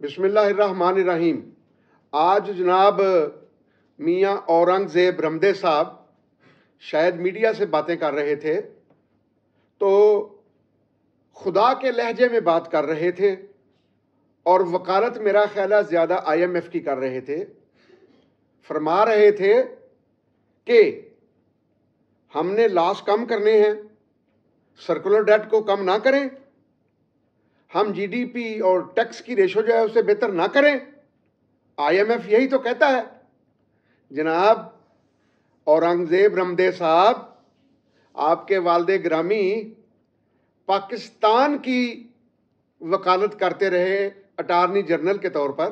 بسم اللہ الرحمن الرحیم۔ آج جناب میاں اورنگزیب رمدے صاحب شاید میڈیا سے باتیں کر رہے تھے تو خدا کے لہجے میں بات کر رہے تھے اور وکالت میرا خیال ہے زیادہ IMF کی کر رہے تھے۔ فرما رہے تھے کہ ہم نے لاس کم کرنے ہیں، سرکولر ڈیٹ کو کم نہ کریں، ہم GDP اور ٹیکس کی ریشو جو ہے اسے بہتر نہ کریں۔ IMF یہی تو کہتا ہے۔ جناب اورنگزیب رمدے صاحب، آپ کے والد گرامی پاکستان کی وکالت کرتے رہے اٹارنی جنرل کے طور پر،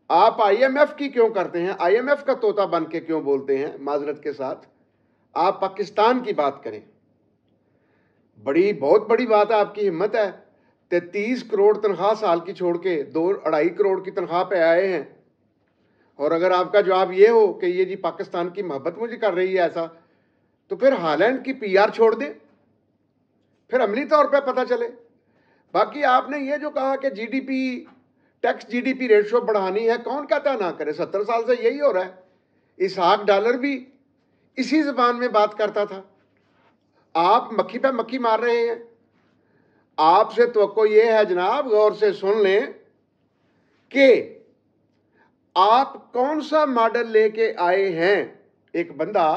آپ IMF کی کیوں کرتے ہیں؟ IMF کا طوطا بن کے کیوں بولتے ہیں؟ معذرت کے ساتھ آپ پاکستان کی بات کریں۔ بہت بڑی بات ہے، آپ کی ہمت ہے۔ 33 کروڑ تنخواہ سال کی چھوڑ کے 2-2.5 کروڑ کی تنخواہ پہ آئے ہیں، اور اگر آپ کا جواب یہ ہو کہ یہ جی پاکستان کی محبت مجھے کر رہی ہے ایسا، تو پھر ہالینڈ کی PR چھوڑ دیں، پھر عملی طور پہ پتہ چلے۔ باقی آپ نے یہ جو کہا کہ ٹیکس GDP ریشو بڑھانی ہے، کون کہتا ہے نہ کرے؟ 70 سال سے یہی ہو رہا ہے۔ اسحاق ڈالر بھی اسی زبان میں بات کرتا تھا۔ آپ مکھی پہ مکھی مار رہے ہیں۔ آپ سے توقع یہ ہے جناب، غور سے سن لیں کہ آپ کون سا ماڈل لے کے آئے ہیں۔ ایک بندہ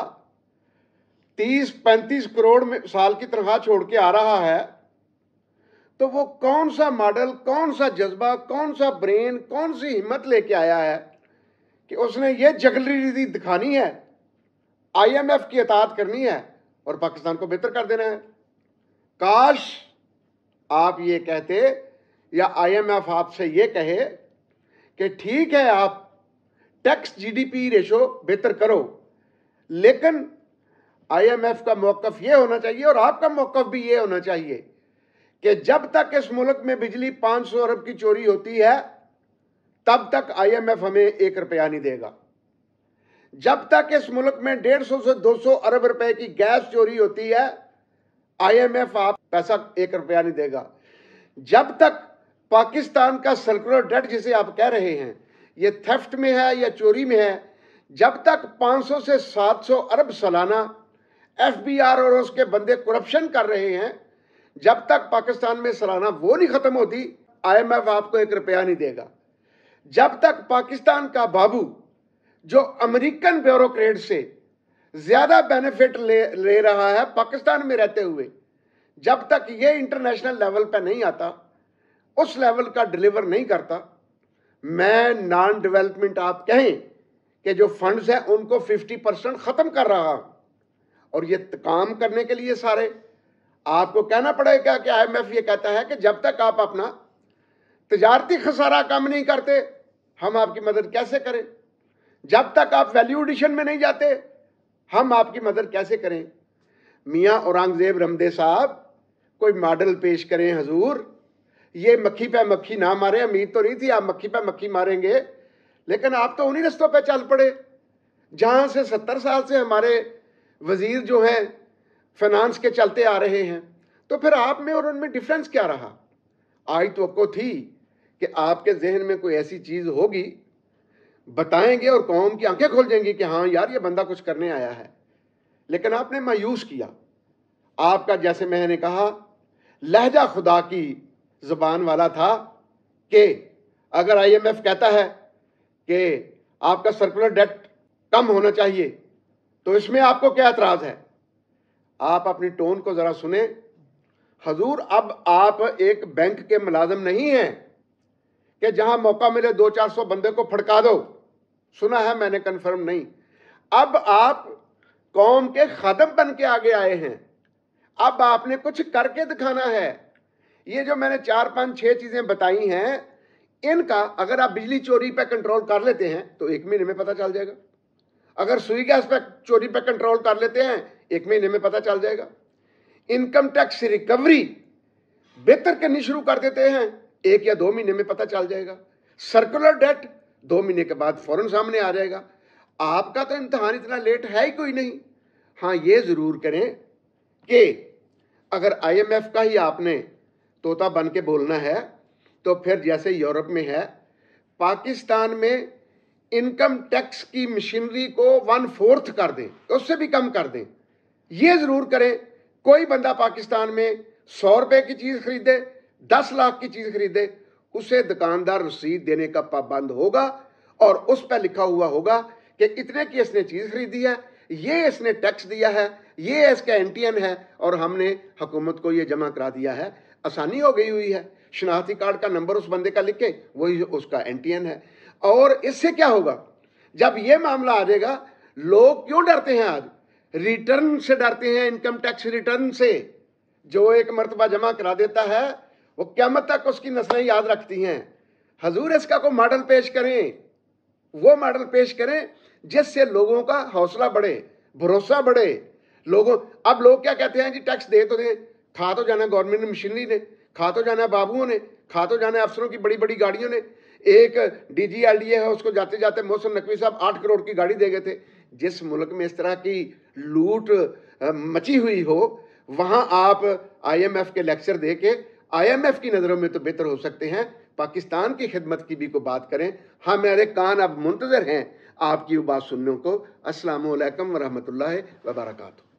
30-35 کروڑ میں سال کی تنخواہ چھوڑ کے آ رہا ہے، تو وہ کون سا ماڈل، کون سا جذبہ، کون سا برین، کون سی ہمت لے کے آیا ہے کہ اس نے یہ جگلری دکھانی ہے، IMF کی اطاعت کرنی ہے اور پاکستان کو بہتر کر دینا ہے۔ کاش آپ یہ کہتے یا IMF آپ سے یہ کہے کہ ٹھیک ہے آپ ٹیکس GDP ریشو بہتر کرو، لیکن IMF کا موقف یہ ہونا چاہیے اور آپ کا موقف بھی یہ ہونا چاہیے کہ جب تک اس ملک میں بجلی 500 ارب کی چوری ہوتی ہے تب تک IMF ہمیں 1 روپیہ نہیں دے گا۔ جب تک اس ملک میں 150 سے 200 ارب روپے کی گیس چوری ہوتی ہے IMF آپ پیسہ 1 روپیہ نہیں دے گا۔ جب تک پاکستان کا سرکولر ڈیٹ جسے آپ کہہ رہے ہیں یہ تھیفٹ میں ہے یا چوری میں ہے، جب تک 500 سے 700 ارب سالانہ FBR اور اس کے بندے کرپشن کر رہے ہیں، جب تک پاکستان میں سالانہ وہ نہیں ختم ہوتی IMF آپ کو 1 روپیہ نہیں دے گا۔ جب تک پاکستان کا بابو جو امریکن بیوروکریٹ سے زیادہ بینیفٹ لے رہا ہے پاکستان میں رہتے ہوئے، جب تک یہ انٹرنیشنل لیول پہ نہیں آتا، اس لیول کا ڈیلیور نہیں کرتا، میں نان ڈیولپمنٹ آپ کہیں کہ جو فنڈز ہیں ان کو 50% ختم کر رہا ہوں، اور یہ کام کرنے کے لیے سارے آپ کو کہنا پڑے گا کہ IMF یہ کہتا ہے کہ جب تک آپ اپنا تجارتی خسارہ کم نہیں کرتے ہم آپ کی مدد کیسے کریں؟ جب تک آپ ویلیو ایڈیشن میں نہیں جاتے ہم آپ کی مدد کیسے کریں؟ میاں اورنگزیب رمدے صاحب کوئی ماڈل پیش کریں حضور، یہ مکھی پہ مکھی نہ مارے۔ امید تو نہیں تھی آپ مکھی پہ مکھی ماریں گے، لیکن آپ تو انہی رستوں پہ چل پڑے جہاں سے 70 سال سے ہمارے وزیر جو ہیں فائنانس کے چلتے آ رہے ہیں، تو پھر آپ میں اور ان میں ڈیفرنس کیا رہا؟ آج توقع تھی کہ آپ کے ذہن میں کوئی ایسی چیز ہوگی، بتائیں گے اور قوم کی آنکھیں کھل جائیں گی کہ ہاں یار یہ بندہ کچھ کرنے آیا ہے، لیکن آپ نے مایوس کیا۔ آپ کا جیسے میں نے کہا لہجہ خدا کی زبان والا تھا کہ اگر IMF کہتا ہے کہ آپ کا سرکولر ڈیٹ کم ہونا چاہیے تو اس میں آپ کو کیا اعتراض ہے؟ آپ اپنی ٹون کو ذرا سنیں حضور۔ اب آپ ایک بینک کے ملازم نہیں ہیں کہ جہاں موقع ملے 200-400 بندے کو پھڑکا دو۔ سنا ہے میں نے، کنفرم نہیں۔ اب آپ قوم کے خادم بن کے آگے آئے ہیں، اب آپ نے کچھ کر کے دکھانا ہے۔ یہ جو میں نے 4-5-6 چیزیں بتائی ہیں، ان کا اگر آپ بجلی چوری پہ کنٹرول کر لیتے ہیں تو 1 مہینے میں پتہ چل جائے گا۔ اگر سوئی گیس پہ چوری پہ کنٹرول کر لیتے ہیں 1 مہینے میں پتہ چل جائے گا۔ انکم ٹیکس ریکوری بہتر کرنی شروع کر دیتے ہیں 1 یا 2 مہینے میں پتہ چل جائے گا۔ سرکولر ڈیٹ 2 مہینے کے بعد فوراً سامنے آ جائے گا۔ آپ کا تو امتحان اتنا لیٹ ہے ہی کوئی نہیں۔ ہاں یہ ضرور کریں کہ اگر IMF کا ہی آپ نے طوطا بن کے بولنا ہے تو پھر جیسے یورپ میں ہے، پاکستان میں انکم ٹیکس کی مشینری کو 1/4 کر دیں، اس سے بھی کم کر دیں. یہ ضرور کریں کوئی بندہ پاکستان میں 100 روپے کی چیز خریدے، 10 لاکھ کی چیز خریدے، اسے دکاندار رسید دینے کا پابند ہوگا اور اس پہ لکھا ہوا ہوگا کہ اتنے کی اس نے چیز خریدی ہے، یہ اس نے ٹیکس دیا ہے، یہ اس کا NTN ہے اور ہم نے حکومت کو یہ جمع کرا دیا ہے. آسانی ہو گئی ہوئی ہے. شناختی کارڈ کا نمبر اس بندے کا لکھے، وہی اس کا NTN ہے. اور اس سے کیا ہوگا؟ جب یہ معاملہ آ جائے گا، لوگ کیوں ڈرتے ہیں آج؟ ریٹرن سے ڈرتے ہیں، انکم ٹیکس ریٹرن سے. جو ایک مرتبہ جمع کرا دیتا ہے وہ قیامت تک اس کی نسلیں یاد رکھتی ہیں. حضور اس کا کوئی ماڈل پیش کریں، وہ ماڈل پیش کریں جس سے لوگوں کا حوصلہ بڑھے، بھروسہ بڑھے. اب لوگ کیا کہتے ہیں جی ٹیکس دے تو دیں، کھا تو جانا گورنمنٹ مشینری نے، کھا تو جانا بابوؤں نے، کھا تو جانا افسروں کی بڑی بڑی گاڑیوں نے. ایک DGLDA ہے، اس کو جاتے جاتے محسن نقوی صاحب 8 کروڑ کی گاڑی دے گئے تھے. جس ملک میں اس طرح کی لوٹ مچی ہوئی ہو، وہاں آپ IMF کے لیکچر دے کے IMF کی نظروں میں تو بہتر ہو سکتے ہیں، پاکستان کی خدمت کی بھی کو بات کریں. ہمارے کان اب منتظر ہیں آپ کی وہ بات سننے کو. السلام علیکم ورحمۃ اللہ وبرکاتہ.